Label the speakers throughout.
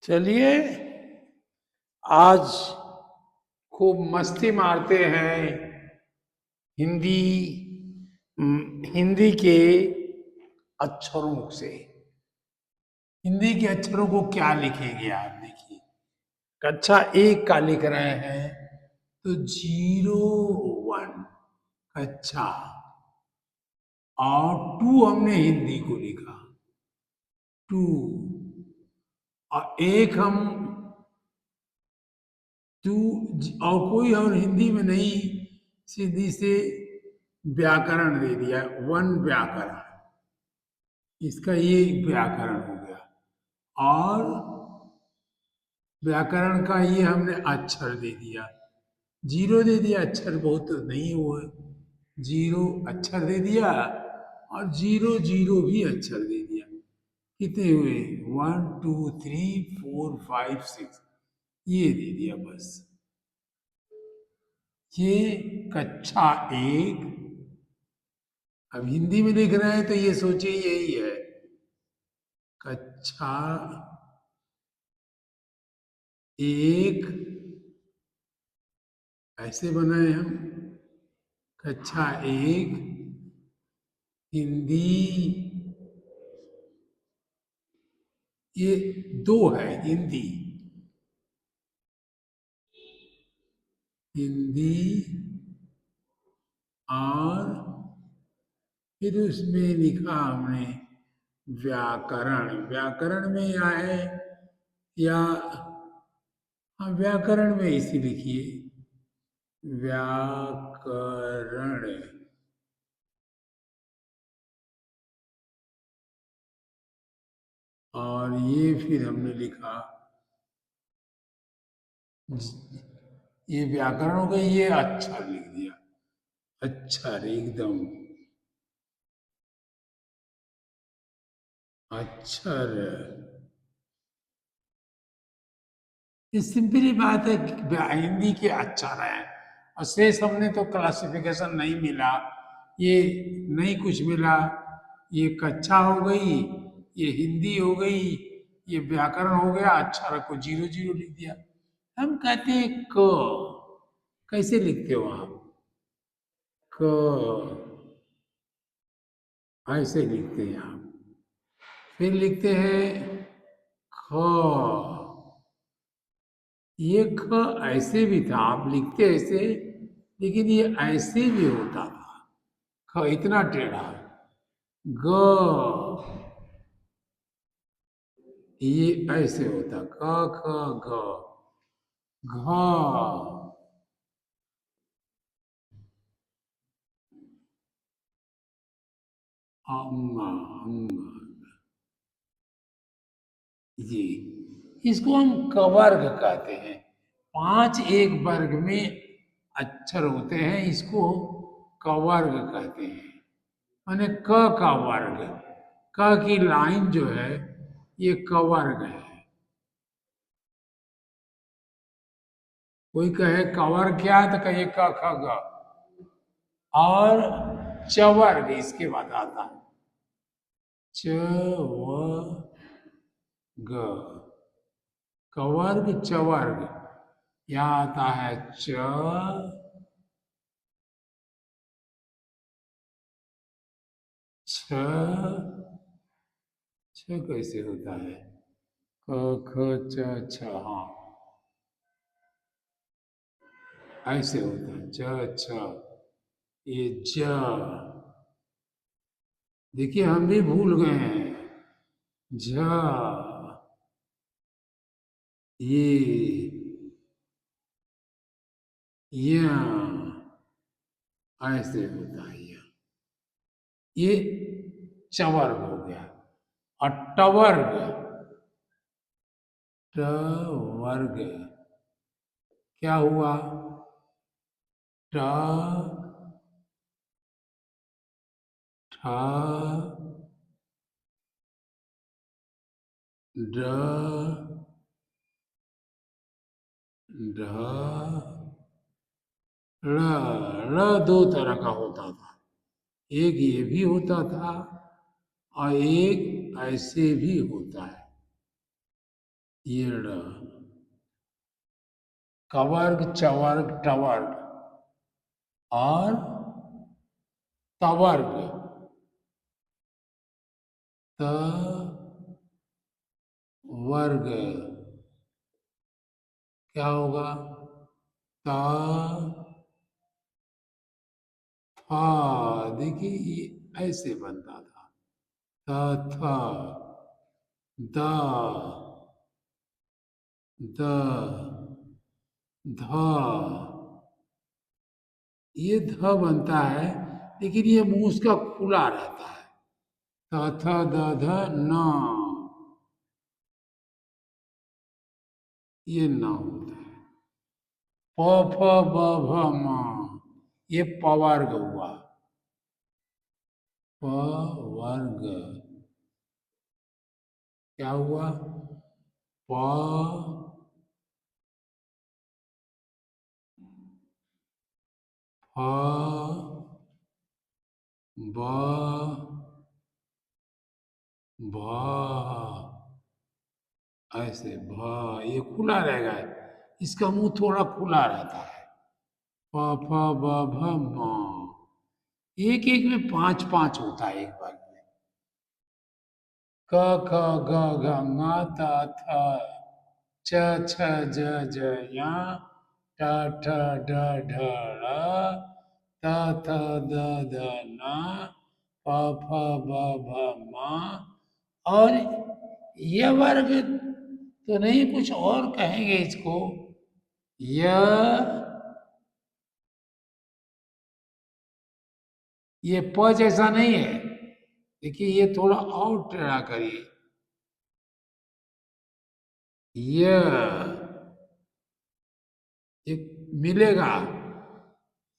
Speaker 1: चलिए आज खूब मस्ती मारते हैं हिंदी हिंदी के अक्षरों से। हिंदी के अक्षरों को क्या लिखेंगे आप? देखिए, कक्षा एक का लिख रहे हैं तो 01 कक्षा, और 2 हमने हिंदी को लिखा, 2, और एक हम टू, और कोई और हिंदी में नहीं, सीधी से व्याकरण दे दिया, 1 व्याकरण। इसका ये व्याकरण हो गया, और व्याकरण का ये हमने अक्षर दे दिया, 0 दे दिया। अक्षर बहुत नहीं हुआ, 0 अक्षर दे दिया, और 0 भी अक्षर दे दिया। कितने हुए? 1 2 3 4 5 6, ये दे दिया बस। ये कक्षा एक। अब हिंदी में लिख रहे हैं तो ये सोचिए यही है, कक्षा एक, ऐसे बनाए हम, कक्षा एक हिंदी। ये 2 है, हिंदी, हिंदी, और फिर उसमें लिखा हमने व्याकरण। व्याकरण में या है, या हाँ, व्याकरण में इसी लिखिए, व्याकरण। और ये फिर हमने लिखा, ये व्याकरण हो गई, ये अक्षर लिख दिया, अक्षर एकदम, अक्षर। ये सिंपली बात है कि हिंदी के अक्षर है, और शेष हमने तो क्लासिफिकेशन नहीं मिला, ये नहीं कुछ मिला। ये कक्षा हो गई, ये हिंदी हो गई, ये व्याकरण हो गया, अक्षर को 0 0 लिख दिया। हम कहते हैं क, कैसे लिखते हो आप? क, ऐसे लिखते हैं आप। फिर लिखते हैं ख, ये ख ऐसे भी था, आप लिखते ऐसे, लेकिन ये ऐसे भी होता था, ख इतना टेढ़ा। ग, ये ऐसे होता, क ख ग। घ, अंग, अंग, जी, इसको हम कवर्ग कहते हैं। 5 एक वर्ग में अक्षर होते हैं, इसको कवर्ग कहते हैं। माने क का वर्ग, क की लाइन जो है ये कवर्ग है। कोई कहे कवर्ग क्या है तो कहिए क ख ग। और चवर्ग इसके बाद आता है, च व ग, कवर्ग चवर्ग। यहाँ आता है च, छ, छ कैसे होता है? क ख च छ, हाँ ऐसे होता है, च छ, ये ज। देखिए हम भी भूल गए हैं, झ, ये, य, ऐसे होता है ये चवर्ग हो गया। और टवर्ग, टवर्ग क्या हुआ? ट, ठ, ड, ढ, ळ। ळ 2 तरह का होता था, एक ये भी होता था, और एक ऐसे भी होता है। ये ड़, कवर्ग चवर्ग टवर्ग और तवर्ग, त वर्ग क्या होगा? त देखिए ये ऐसे बनता था। त थ द द ध, ये ध बनता है, लेकिन ये मुंह उसका खुला रहता है। त थ द ध न, ये न होता है। प फ ब भ म, ये पवर्ग हुआ। प वर्ग क्या हुआ? प फ ब भ, ऐसे भ, ये खुला रहेगा, इसका मुंह थोड़ा खुला रहता है। प फ ब भ म, एक एक में पांच पांच होता है एक बार में। क ख ग घ ङ त थ च छ ज ज ञ ट ठ ड ढ ळ त थ द ध न प फ ब भ म। और ये वर्ग तो नहीं, कुछ और कहेंगे इसको। य, ये प जैसा नहीं है, देखिए ये थोड़ा और टेढ़ा करिए। य, ये मिलेगा,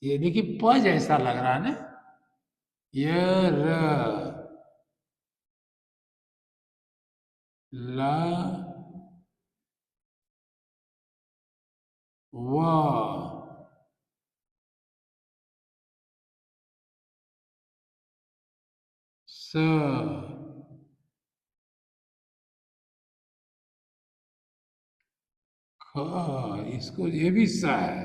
Speaker 1: ये देखिए प जैसा लग रहा है ना। य र, ल व, स, ख, इसको ये भी स है।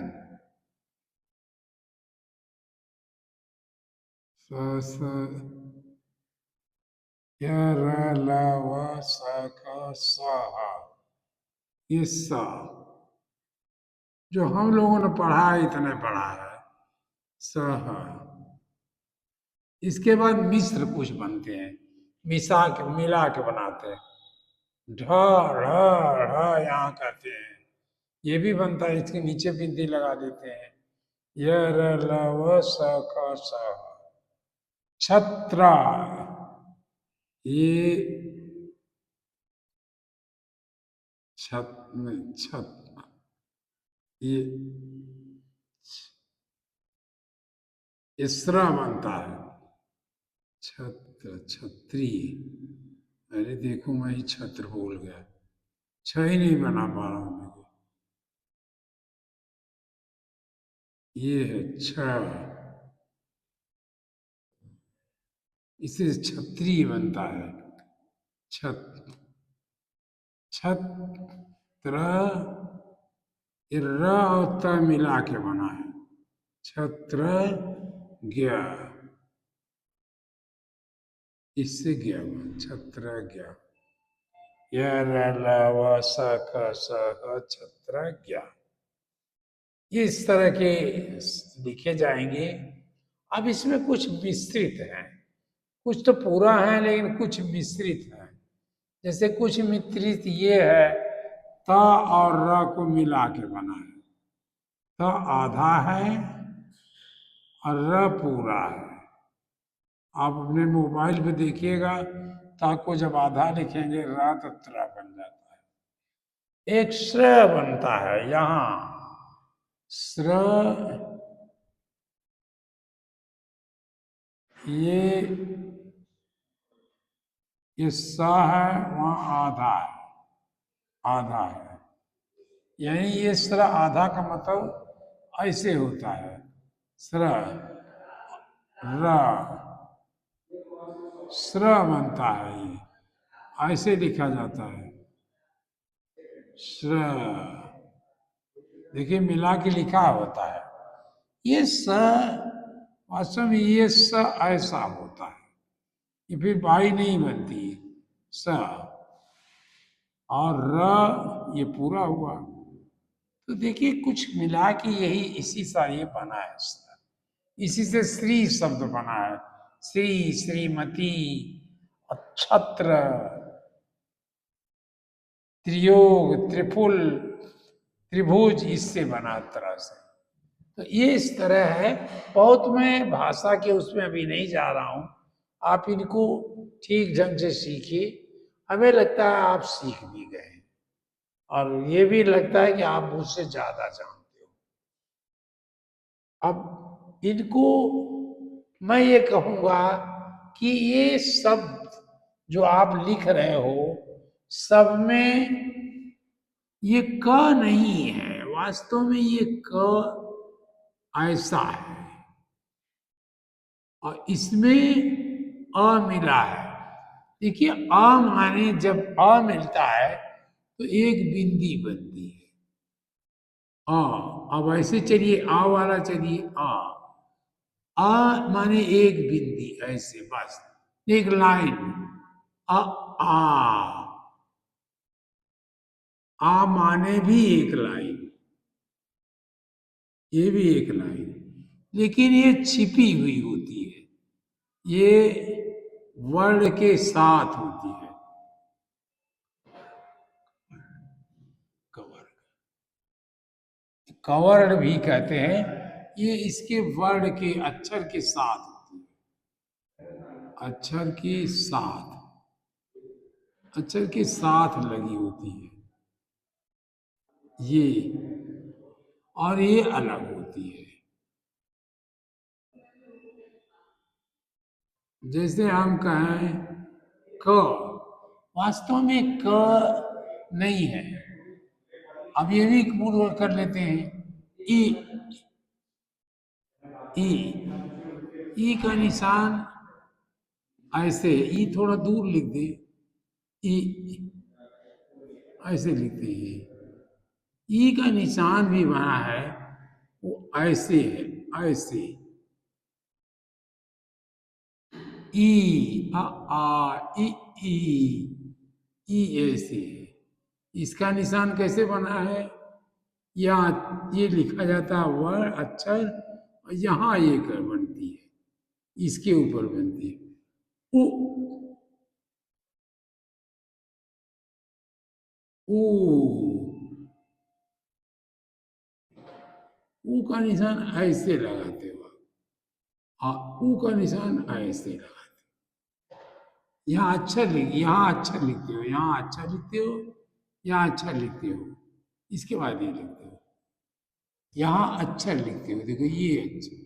Speaker 1: स स, य र ल व स ख स ह, ये स, जो हम लोगों ने पढ़ा है इतने पढ़ा है। स ह, इसके बाद मिश्र कुछ बनते हैं, मिसा के मिला के बनाते हैं। ढ ढ़ ढ़ यहाँ कहते हैं, ये भी बनता है, इसके नीचे बिंदी लगा देते हैं। य र ल व स ख स ह, छत्रा, ये छत नहीं छत, ये इसरा बनता है। छत्र छत्री, अरे देखो मैं ही छत्र बोल गया, छ ही नहीं बना पा रहा हूँ देखो। ये है छ, इससे छत्री बनता है। छत, छत्र, ये र और त मिला के बना है। छत्र ज्ञ, इससे ज्ञ बना, छत्र ज्ञ। य र ल व स ख स ह, छत्र ज्ञ। ये इस तरह के लिखे जाएंगे। अब इसमें कुछ मिश्रित है, कुछ तो पूरा है लेकिन कुछ मिश्रित है। जैसे कुछ मिश्रित ये है, त और र को मिला के बना है। त आधा है और र पूरा है। आप अपने मोबाइल पे देखिएगा, ता को जब आधा लिखेंगे रा तो त्र बन जाता है। एक श्र बनता है यहाँ, श्र, ये स है, वहाँ आधा है, आधा है। यही ये स्र आधा का मतलब ऐसे होता है। स्र, र, स्र बनता है, ये ऐसे लिखा जाता है। श्र, देखिए मिला के लिखा होता है। ये स वास्तव में ये स ऐसा होता है, ये फिर बाई नहीं बनती है। स और र ये पूरा हुआ। तो देखिए कुछ मिला के यही इसी सा ये बना है स। इसी से श्री शब्द बना है। श्री, श्रीमती, छत्र, त्रियोग, त्रिपुल, त्रिभुज, इससे बना तरह से। तो ये इस तरह है। बहुत मैं भाषा के उसमें अभी नहीं जा रहा हूं। आप इनको ठीक ढंग से सीखिए। हमें लगता है आप सीख भी गए और ये भी लगता है कि आप मुझसे ज्यादा जानते हो। अब इनको मैं ये कहूंगा कि ये शब्द जो आप लिख रहे हो सब में ये क नहीं है, वास्तव में ये क ऐसा है और इसमें अ मिला है। देखिए अ माने जब अ मिलता है तो एक बिंदी बनती है। अ, अब ऐसे चलिए आ वाला चलिए आ माने एक बिंदी ऐसे बस एक लाइन। अ आ, आ माने भी एक लाइन, ये भी एक लाइन, लेकिन ये छिपी हुई होती है। ये वर्ण के साथ होती है। कवर, कवर्ण भी कहते हैं। ये इसके वर्ण के अक्षर के साथ होती है। अक्षर के साथ, अक्षर के साथ लगी होती है ये, और ये अलग होती है। जैसे हम कहें क, वास्तव में क नहीं है। अब ये भी पूर्व कर लेते हैं। ई, ई, ई का निशान ऐसे, ई थोड़ा दूर लिख दे। ई ऐसे लिखते हैं। ई का निशान भी बना है, वो ऐसे है, ऐसे। ई, आ ई, ई, ई ऐसे है। इसका निशान कैसे बना है? यहाँ ये लिखा जाता है वर्ण अक्षर, और यहाँ ये कर बनती है, इसके ऊपर बनती है। उ, ऊ, ऊ का निशान ऐसे लगाते हो। ऊ का निशान ऐसे लगाते हो। यहाँ अक्षर लिख, यहाँ अक्षर लिखते हो, यहाँ अक्षर लिखते हो, यहाँ अक्षर लिखते हो, इसके बाद ये लिखते हो। यहाँ अक्षर लिखते हो, देखो ये अक्षर,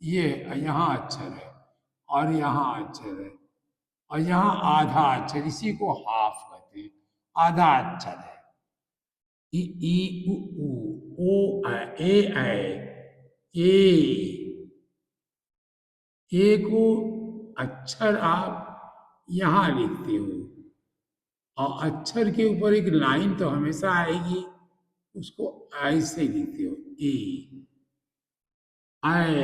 Speaker 1: ये यहाँ अक्षर है और यहाँ अक्षर है और यहाँ आधा अक्षर, इसी को हाफ कहते हैं, आधा अक्षर है। ई, ई, उ, ओ, ए, ए को अक्षर आप यहाँ लिखते हो और अक्षर के ऊपर एक लाइन तो हमेशा आएगी, उसको ऐसे लिखते हो। ए, आए,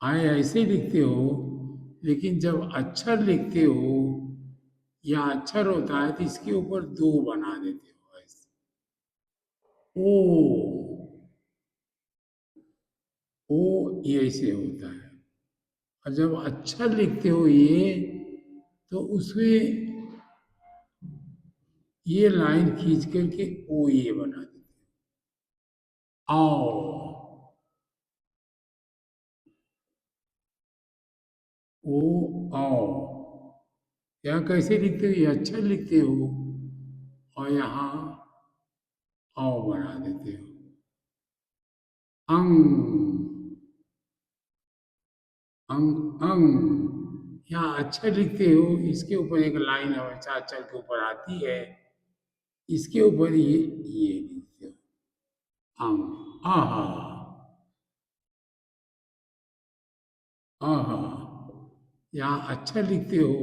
Speaker 1: आए ऐसे लिखते हो, लेकिन जब अक्षर लिखते हो या अक्षर होता है तो इसके ऊपर दो बना देते हो ऐसे। ओ, ओ ये ऐसे होता है। और जब अक्षर लिखते हो ये, तो उसमें ये लाइन खींच करके ओ ये बना देते हो। आओ, ओ, आओ, यहाँ कैसे लिखते हो? ये अक्षर लिखते हो और यहाँ आओ बना देते हो। अंग, अंग, अंग, यहाँ अक्षर लिखते हो, इसके ऊपर एक लाइन हमेशा अक्षर के ऊपर आती है, इसके ऊपर ये लिखते हो। अंग, आहा, आहा, यहाँ अक्षर लिखते हो,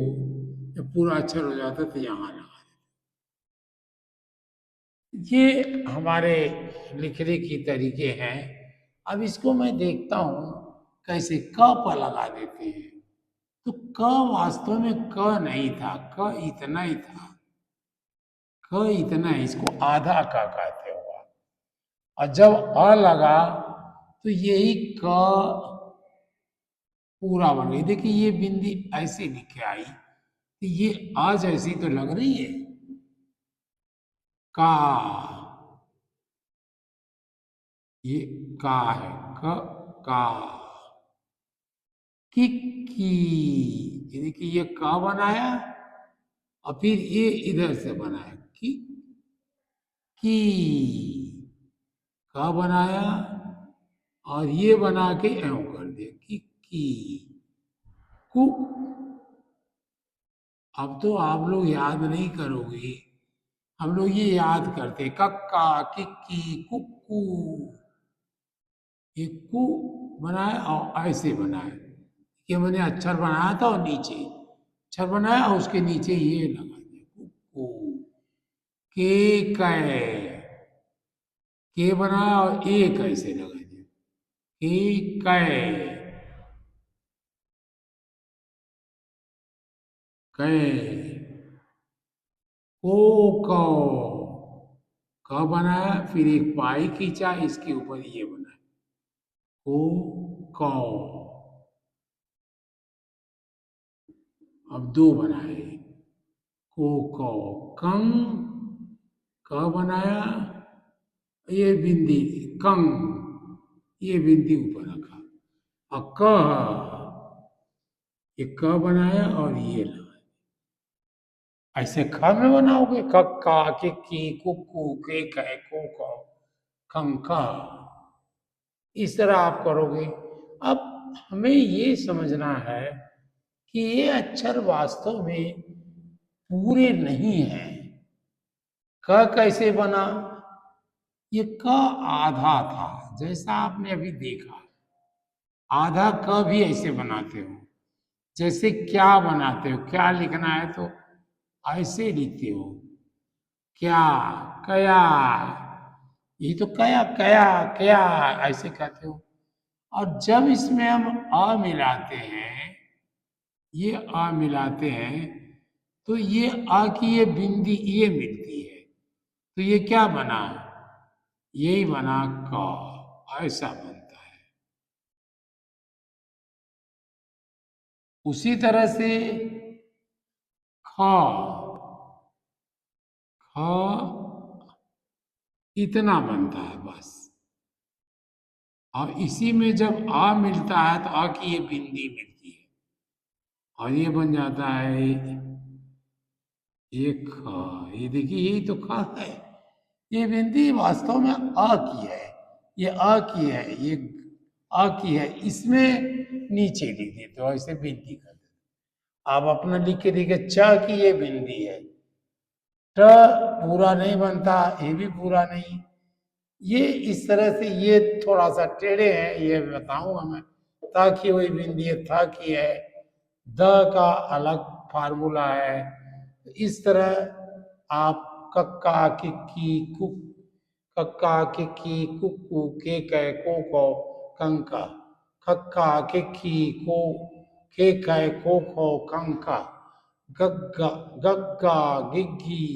Speaker 1: जब पूरा अक्षर हो जाता है तो यहाँ लगा देते ये हमारे लिखने की तरीके हैं। अब इसको मैं देखता हूँ कैसे क पर लगा देते हैं। तो क वास्तव में क नहीं था, क इतना ही था। क इतना है, इसको आधा क कहते हो। और जब अ लगा तो यही क पूरा बन गई। देखिए ये बिंदी ऐसे लिखे आई तो ये आ जैसी तो लग रही है। का, ये का है, का। की, ये देखिए ये का बनाया और फिर ये इधर से बनाया की, का बनाया और ये बना के एव कर दिया की। कु, अब तो आप लोग याद नहीं करोगे, हम लोग ये याद करते कक्का, किक्की, कुक्कू। ये कु बनाया और ऐसे बनाया, ये मैंने अक्षर बनाया था और नीचे अक्षर बनाया और उसके नीचे ये लगा दिया कुक्कू। कै, के बनाया और एक ऐसे लगा दिया कै, कै। को, कौ, क बनाया फिर एक पाई खींचा इसके ऊपर ये बनाया को, कौ। अब दो बनाए को, कौ, कं, क बनाया, ये बिंदी कं, ये बिंदी ऊपर रखा और क, ये क बनाया और ये लगा। ऐसे ख में बनाओगे कक्का, किक्की, कुक्कू, के कै, को, कौ, कंका। इस तरह आप करोगे। अब हमें ये समझना है कि ये अक्षर वास्तव में पूरे नहीं हैं। क कैसे बना? ये क आधा था, जैसा आपने अभी देखा। आधा क भी ऐसे बनाते हो, जैसे क्या बनाते हो, क्या लिखना है तो ऐसे लिखते हो क्या, कया। ये तो कया कया कया ऐसे कहते हो। और जब इसमें हम अ मिलाते हैं, ये अ मिलाते हैं तो ये अ की ये बिंदी ये मिलती है, तो ये क्या बना? यही बना क, ऐसा बनता है। उसी तरह से ख, ख इतना बनता है बस। और इसी में जब आ मिलता है तो आ की ये बिंदी मिलती है और ये बन जाता है ये ख। ये देखिए यही तो ख है। ये बिंदी वास्तव में आ की है, ये आ की है, ये आ की है, इसमें नीचे लिख देते तो ऐसे बिंदी कर देते। आप अपना लिख के देखिए च की ये बिंदी है, ट पूरा नहीं बनता, ये भी पूरा नहीं। ये इस तरह से ये थोड़ा सा टेढ़े हैं, ये बताऊंगा मैं। ता की हुई बिंदी है, था की है, द का अलग फार्मूला है। इस तरह आप कक्का, किक्की, कुक, कक्का, किक्की, कुक्कू, के कै, को कौ, कंका, कक्का, किक्की, को, के कै, को खो, कंका, गग्गा, गग्गा, गिग्गी।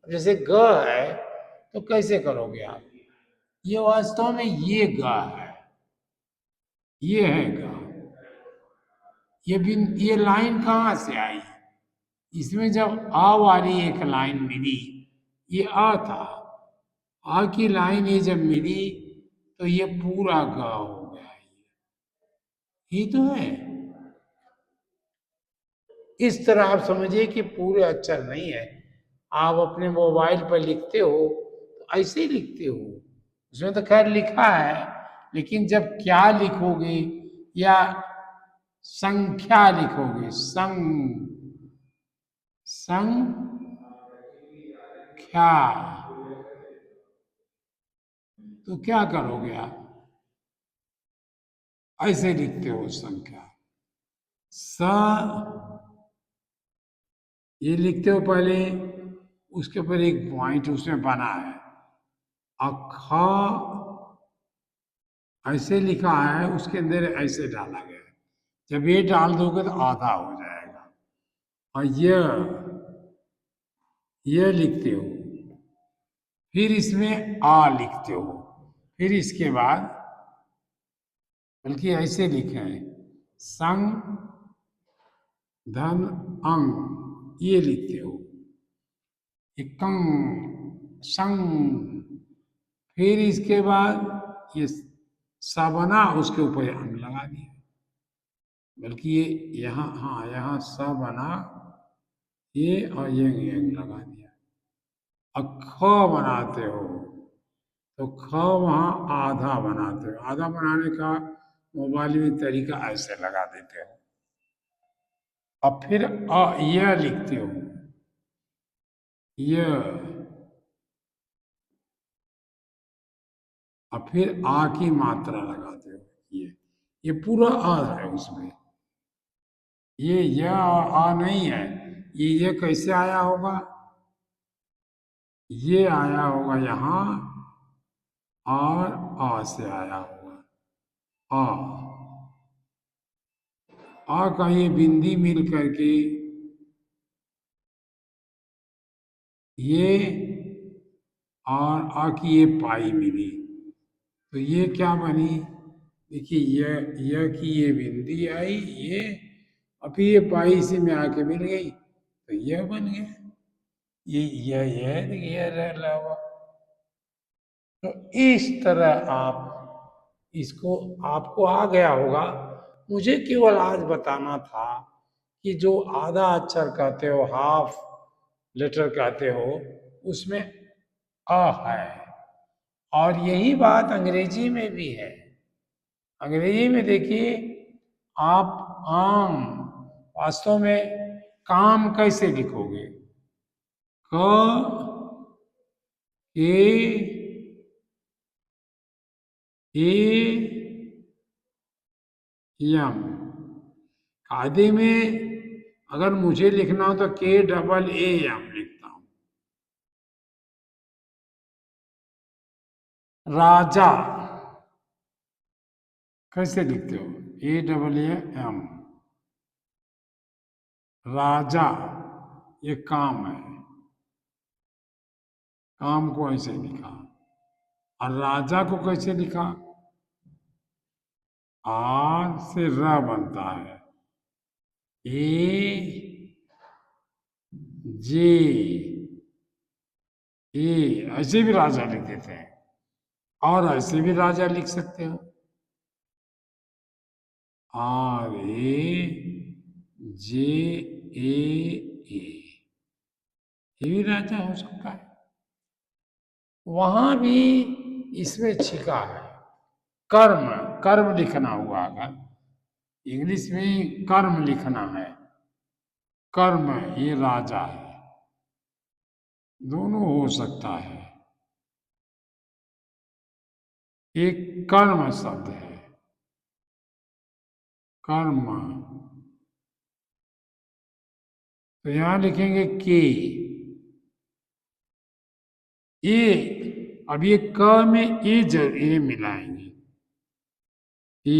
Speaker 1: जैसे ग है तो कैसे करोगे आप? ये वास्तव में ये गा है, ये है गा। ये लाइन कहाँ से आई? इसमें जब आ वाली एक लाइन मिली, ये आ था, आ की लाइन ये जब मिली तो ये पूरा गा हो गया। ये तो है। इस तरह आप समझिए कि पूरे अक्षर नहीं है। आप अपने मोबाइल पर लिखते हो तो ऐसे ही लिखते हो, उसमें तो खैर लिखा है, लेकिन जब क्या लिखोगे या संख्या लिखोगे, संख्या, तो क्या करोगे आप? ऐसे लिखते हो संख्या। स, ये लिखते हो पहले, उसके ऊपर एक पॉइंट उसमें बना है, अखा ऐसे लिखा है, उसके अंदर ऐसे डाला गया है। जब ये डाल दोगे तो आधा हो जाएगा। और ये लिखते हो, फिर इसमें आ लिखते हो, फिर इसके बाद बल्कि ऐसे लिखे हैं, संग धन अंग, ये लिखते हो, एकंग संग, फिर इसके बाद ये सा बना, उसके ऊपर अंग लगा दिया। बल्कि ये यहाँ, हाँ यहाँ सा बना, ये और ये अंग लगा दिया। अब ख बनाते हो तो ख वहाँ आधा बनाते हो। आधा बनाने का मोबाइल में तरीका ऐसे लगा देते हो। अब फिर यह लिखते हो, यह, और फिर आ की मात्रा लगाते हो। ये पूरा आ है उसमें। ये आ नहीं है। ये कैसे आया होगा? ये आया होगा यहाँ, और आ से आया होगा। आ आ का ये बिंदी मिल करके ये, और आ की ये पाई मिली, तो ये क्या बनी? देखिए, यह की ये बिंदी आई, ये, और फिर ये पाई इसी में आके मिल गई, तो यह बन गया। ये रह हुआ। तो इस तरह आप इसको, आपको आ गया होगा। मुझे केवल आज बताना था कि जो आधा अक्षर कहते हो, हाफ लेटर कहते हो, उसमें अ है। और यही बात अंग्रेजी में भी है। अंग्रेजी में देखिए, आप आम, वास्तव में काम कैसे लिखोगे? क ए ए यम। कायदे में अगर मुझे लिखना हो तो KEEM लिखता हूं। राजा कैसे लिखते हो? AEEM। राजा, ये काम है, काम को ऐसे लिखा। और राजा को कैसे लिखा? आर से र बनता है, ए जे ए, ऐसे भी राजा लिख देते हैं, और ऐसे भी राजा लिख सकते हो, RAJAA, ये भी राजा हो सकता है। वहां भी इसमें छिका है कर्म। कर्म लिखना हुआ, अगर इंग्लिश में कर्म लिखना है, कर्म, ये राजा है। दोनों हो सकता है। एक कर्म शब्द है, कर्म, तो यहां लिखेंगे के। ए, अब ये क में ए मिलाएंगे, ए,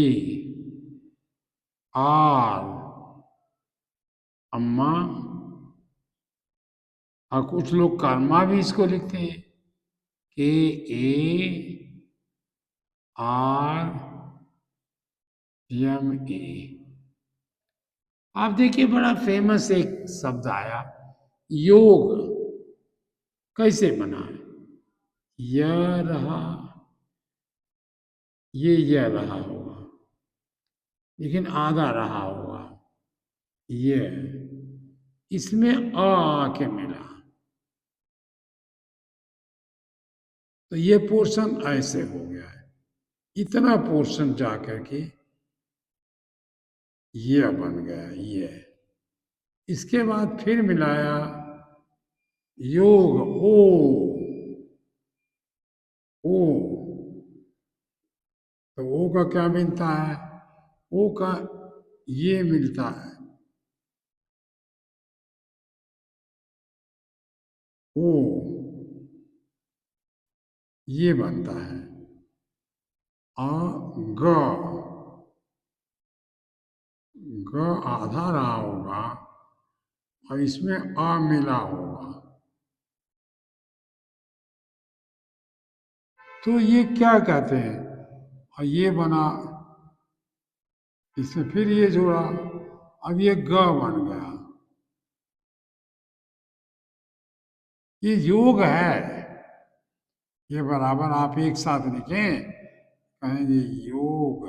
Speaker 1: आर, अम्मा, और कुछ लोग कर्मा भी इसको लिखते हैं, KARMA। आप देखिए, बड़ा फेमस एक शब्द आया, योग, कैसे बना है? यह रहा, ये यह रहा होगा, लेकिन आधा रहा होगा, ये, इसमें आके मिला, तो ये पोर्शन ऐसे हो गया है। इतना पोर्शन जा करके ये बन गया, ये। इसके बाद फिर मिलाया योग, ओ, तो ओ का क्या मिलता है? ओ का ये मिलता है, ओ, ये बनता है अ ग। ग आधा रहा होगा और इसमें अ मिला होगा, तो ये क्या कहते हैं? और ये बना, इसमें फिर ये जोड़ा, अब ये ग बन गया। ये योग है। ये बराबर आप एक साथ लिखें, कहेंगे योग।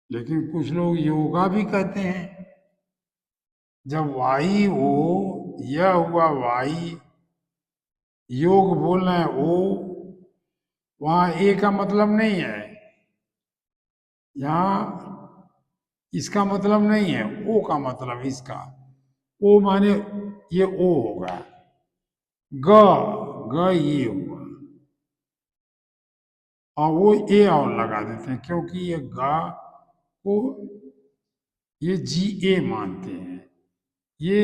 Speaker 1: लेकिन कुछ लोग योगा भी कहते हैं। जब वाई हो, यह हुआ वाई, योग बोल रहे हैं ओ, वहां ए का मतलब नहीं है। यहाँ इसका मतलब नहीं है, ओ का मतलब इसका। ओ माने ये ओ होगा। ग, ग ये हुआ, और वो ए और लगा देते हैं क्योंकि ये गा को ये जी ए मानते हैं। ये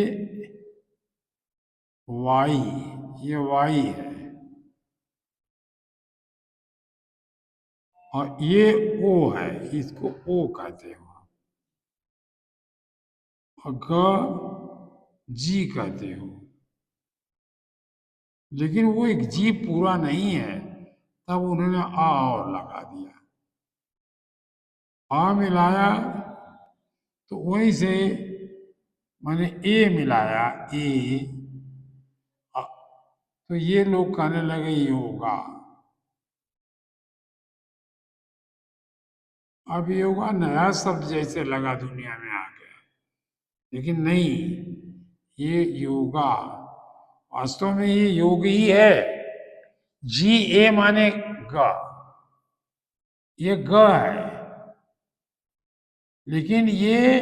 Speaker 1: वाई, ये वाई है, और ये ओ है, इसको ओ कहते हो। और ग जी कहते हो। लेकिन वो एक जी पूरा नहीं है, तब उन्होंने आ और लगा दिया। आ मिलाया तो वहीं से मैंने ए मिलाया, ए। तो ये लोग कहने लगे योगा। अब योगा नया शब्द जैसे लगा दुनिया में आ गया, लेकिन नहीं, ये योगा वास्तव में ये योग ही है। जी ए माने ग, ये ग है। लेकिन ये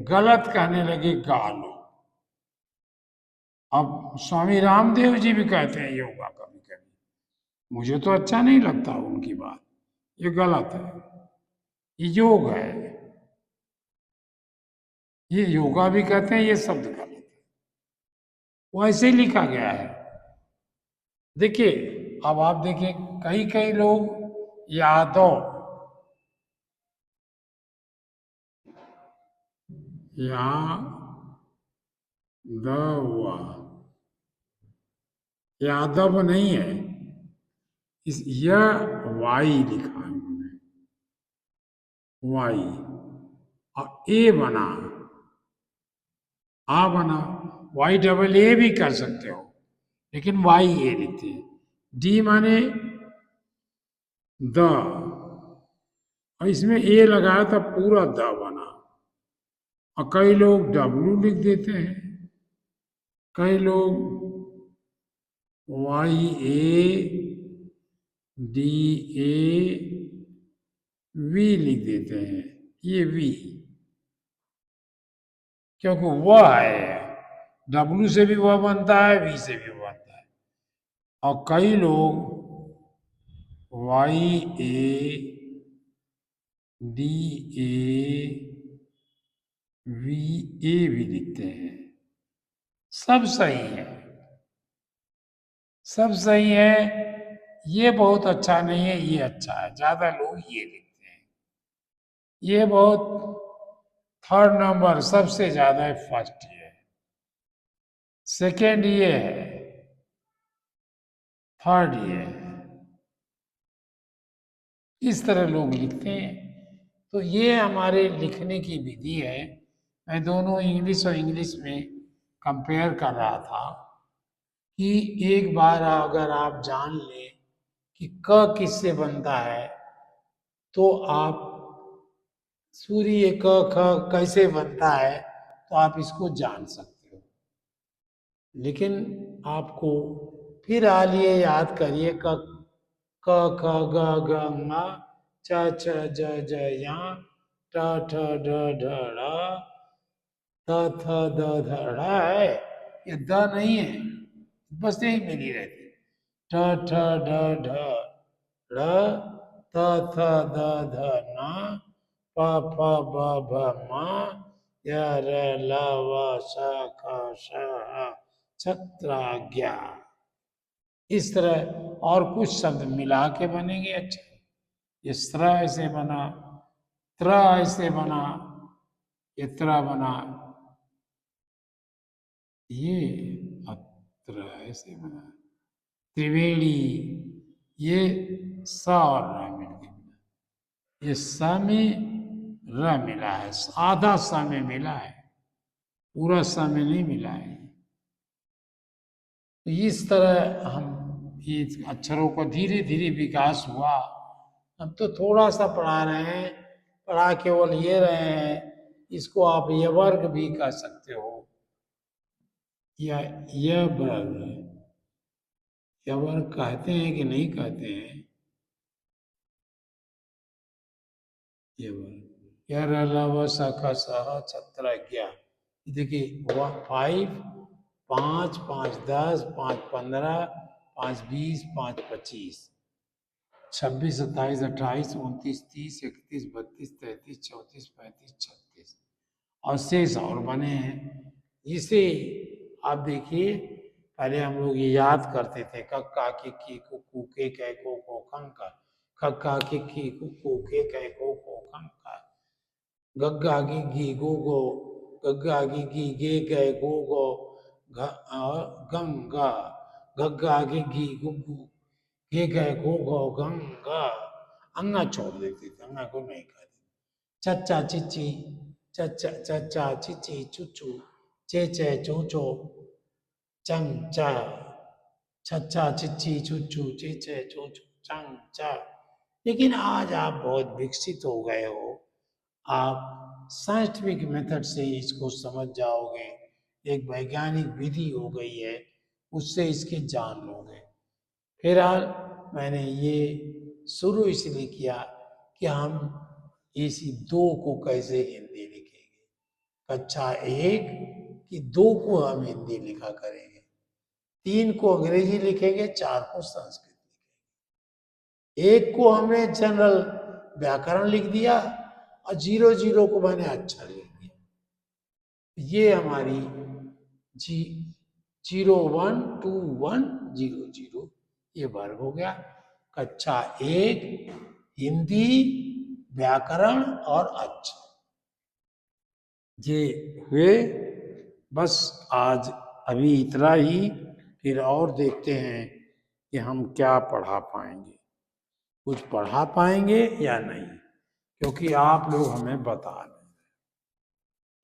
Speaker 1: गलत कहने लगे गा लोग। अब स्वामी रामदेव जी भी कहते हैं योगा कभी कभी, मुझे तो अच्छा नहीं लगता उनकी बात, ये गलत है। ये योग है, ये योगा भी कहते हैं, ये शब्द गलत है, वो ऐसे ही लिखा गया है। देखिए, अब आप देखिए, कई कई लोग यादव, यादव, यादव नहीं है, इस यह वाई लिखा है उन्होंने, वाई, और ए बना, आ बना। वाई डबल ए भी कर सकते हो, लेकिन वाई ए लिखते हैं। डी माने द, और इसमें ए लगाया था, पूरा द बना। और कई लोग डब्लू लिख देते हैं, कई लोग Y A D A V लिख देते हैं, ये वी, क्योंकि वह है, डब्लू से भी वह बनता है, वी से भी वह बनता है। और कई लोग Y A D A V A भी लिखते हैं। सब सही है, सब सही है। ये बहुत अच्छा नहीं है, ये अच्छा है, ज्यादा लोग ये लिखते हैं। ये बहुत थर्ड नंबर सबसे ज्यादा है, फर्स्ट ये है, सेकेंड ये है, थर्ड ये है। इस तरह लोग लिखते हैं। तो ये हमारे लिखने की विधि है। मैं दोनों इंग्लिश और इंग्लिश में कंपेयर कर रहा था कि एक बार अगर आप जान लें कि क किससे बनता है, तो आप सूर्य क ख कैसे बनता है, तो आप इसको जान सकते हो। लेकिन आपको फिर आलिए याद करिए, क ख ग घ ङ च छ ज झ ञ ट ठ ड ढ ढ़ थ थ द ध ढ़ है। ये द नहीं है, बस यही मिली रहती। ठ ठ ड ढ ढ़ त थ द ध न प फ ब भ म य र ल व श ख श ह छत्राज्ञा। इस तरह और कुछ शब्द मिला के बनेंगे अच्छा। ये स्त्र ऐसे बना, त्र ऐसे बना, ये त्र बना, ये अत्र ऐसे बना, त्रिवेणी, ये स और र मिल के बना। ये स में र मिला है, आधा स में मिला है, पूरा स में नहीं मिला है। तो इस तरह हम ये अक्षरों का धीरे धीरे विकास हुआ। हम तो थोड़ा सा पढ़ा रहे हैं, पढ़ा केवल ये रहे हैं। इसको आप ये वर्ग भी कह सकते हो, या यह वर्ग, यह वर्ग कहते हैं कि नहीं कहते हैं? ये वर्ग यर लव सख सह छत्रज्ञ। देखिए 5, 5, 5, 10, 5, 15, 5, 20, 5, 25, 26, 27, 28, 29, 30, 31, 32, 33, 34, 35, 36 और शेष और बने हैं। इसे आप देखिए, पहले हम लोग ये याद करते थे, कक्का की कु के कै को खंका, कक्का की कु के कै को खंका, गग्गा गी गो गो, गग्गा गी गे गै गो गो, गंगा, गग्गा गी गुगु, गे गै गो गो गंगा। अंगा छोड़ देते थे, अंगा को नहीं कहते। चच्चा चिच्ची, चच्चा चच्चा चिच्ची चुचू, चे चूचो, चंग चा, चच्चा चिच्ची चुचू, चे चूचू, चंग चा। लेकिन आज आप बहुत विकसित हो गए हो, आप साइंटिफिक मेथड से इसको समझ जाओगे, एक वैज्ञानिक विधि हो गई है, उससे इसके जान लोगे। फिलहाल मैंने ये शुरू इसलिए किया कि हम इसी दो को कैसे हिंदी लिखेंगे। कक्षा 1 की 2 को हम हिंदी लिखा करेंगे, 3 को अंग्रेजी लिखेंगे, 4 को संस्कृत लिखेंगे। 1 को हमने जनरल व्याकरण लिख दिया और 0 को मैंने अच्छा लिख दिया। ये हमारी 012100 ये वर्ग हो गया। कक्षा 1 हिंदी, व्याकरण और अक्षर ये हुए। बस आज अभी इतना ही, फिर और देखते हैं कि हम क्या पढ़ा पाएंगे, कुछ पढ़ा पाएंगे या नहीं, क्योंकि आप लोग हमें बता रहे हैं।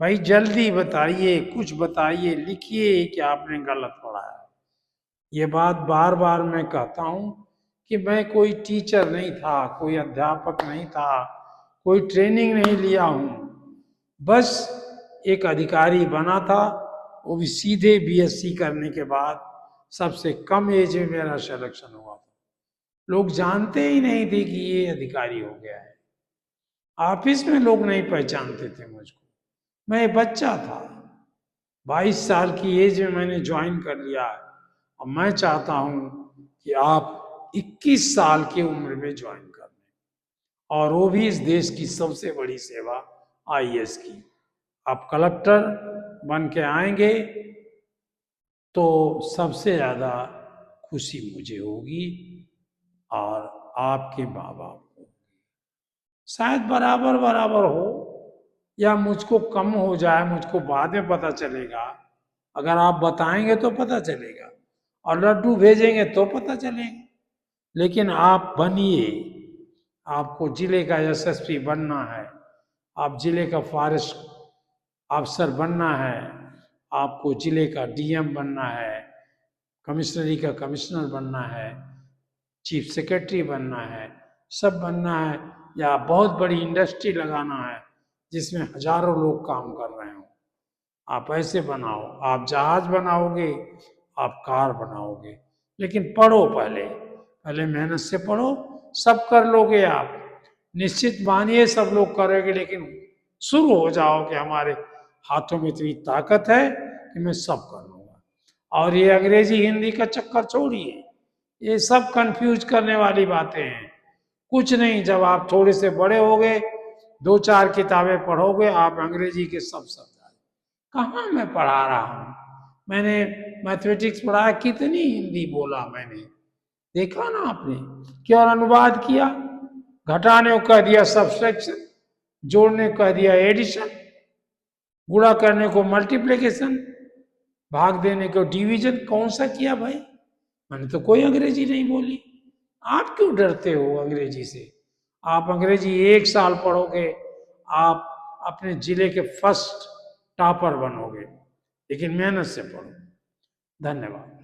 Speaker 1: भाई जल्दी बताइए, कुछ बताइए, लिखिए कि आपने गलत पढ़ा है। ये बात बार बार मैं कहता हूं कि मैं कोई टीचर नहीं था, कोई अध्यापक नहीं था, कोई ट्रेनिंग नहीं लिया हूं, बस एक अधिकारी बना था, वो भी सीधे बीएससी करने के बाद। सबसे कम एज में मेरा सिलेक्शन हुआ था, लोग जानते ही नहीं थे कि ये अधिकारी हो गया है। ऑफिस में लोग नहीं पहचानते थे मुझको, मैं बच्चा था, 22 साल की एज में मैंने ज्वाइन कर लिया। और मैं चाहता हूं कि आप 21 साल की उम्र में ज्वाइन कर लें, और वो भी इस देश की सबसे बड़ी सेवा आईएएस की। आप कलेक्टर बन के आएंगे तो सबसे ज्यादा खुशी मुझे होगी और आपके माँ बाप को। शायद बराबर बराबर हो या मुझको कम हो जाए, मुझको बाद में पता चलेगा। अगर आप बताएंगे तो पता चलेगा, और लड्डू भेजेंगे तो पता चलेगा। लेकिन आप बनिए, आपको जिले का एसएसपी बनना है, आप जिले का फॉरेस्ट अफसर बनना है, आपको जिले का डीएम बनना है, कमिश्नरी का कमिश्नर बनना है, चीफ सेक्रेटरी बनना है, सब बनना है, या बहुत बड़ी इंडस्ट्री लगाना है जिसमें हजारों लोग काम कर रहे हो, आप ऐसे बनाओ। आप जहाज बनाओगे, आप कार बनाओगे, लेकिन पढ़ो, पहले पहले मेहनत से पढ़ो, सब कर लोगे आप। निश्चित मानिए सब लोग करेंगे, लेकिन शुरू हो जाओ कि हमारे हाथों में इतनी ताकत है कि मैं सब कर लूंगा। और ये अंग्रेजी हिंदी का चक्कर छोड़िए, ये सब कंफ्यूज करने वाली बातें हैं। कुछ नहीं, जब आप थोड़े से बड़े हो गए, 2-4 किताबें पढ़ोगे, आप अंग्रेजी के सब शब्द। कहाँ मैं पढ़ा रहा हूँ, मैंने मैथमेटिक्स पढ़ाया, कितनी हिंदी बोला मैंने, देखा ना आपने। क्या और अनुवाद किया, घटाने को कह दिया सब्सट्रैक्शन, जोड़ने को कह दिया एडिशन, गुणा करने को मल्टीप्लिकेशन, भाग देने को डिवीजन। कौन सा किया भाई? मैंने तो कोई अंग्रेजी नहीं बोली। आप क्यों डरते हो अंग्रेजी से? आप अंग्रेजी 1 साल पढ़ोगे, आप अपने जिले के फर्स्ट टॉपर बनोगे, लेकिन मेहनत से पढ़ो। धन्यवाद।